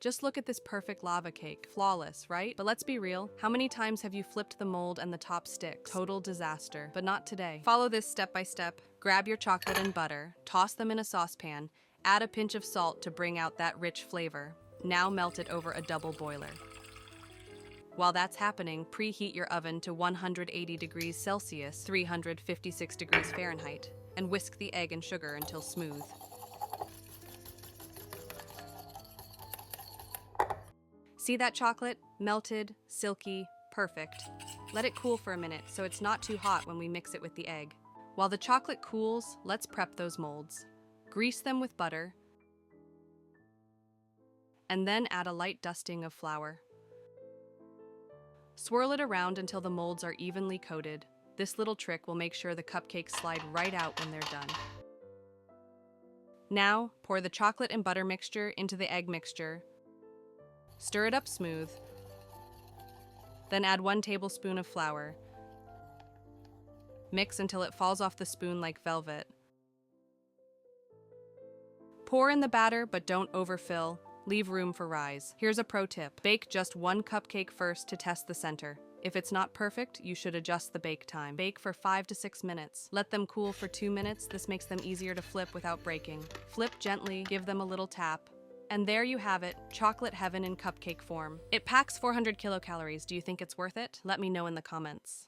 Just look at this perfect lava cake. Flawless, right? But let's be real. How many times have you flipped the mold and the top sticks? Total disaster. But not today. Follow this step by step. Grab your chocolate and butter, toss them in a saucepan, add a pinch of salt to bring out that rich flavor. Now melt it over a double boiler. While that's happening, preheat your oven to 180 degrees Celsius, 356 degrees Fahrenheit, and whisk the egg and sugar until smooth. See that chocolate? Melted, silky, perfect. Let it cool for a minute so it's not too hot when we mix it with the egg. While the chocolate cools, let's prep those molds. Grease them with butter, and then add a light dusting of flour. Swirl it around until the molds are evenly coated. This little trick will make sure the cupcakes slide right out when they're done. Now, pour the chocolate and butter mixture into the egg mixture. Stir it up smooth. Then add 1 tablespoon of flour. Mix until it falls off the spoon like velvet. Pour in the batter, but don't overfill. Leave room for rise. Here's a pro tip. Bake just 1 cupcake first to test the center. If it's not perfect, you should adjust the bake time. Bake for 5 to 6 minutes. Let them cool for 2 minutes. This makes them easier to flip without breaking. Flip gently, give them a little tap. And there you have it, chocolate heaven in cupcake form. It packs 400 kilocalories. Do you think it's worth it? Let me know in the comments.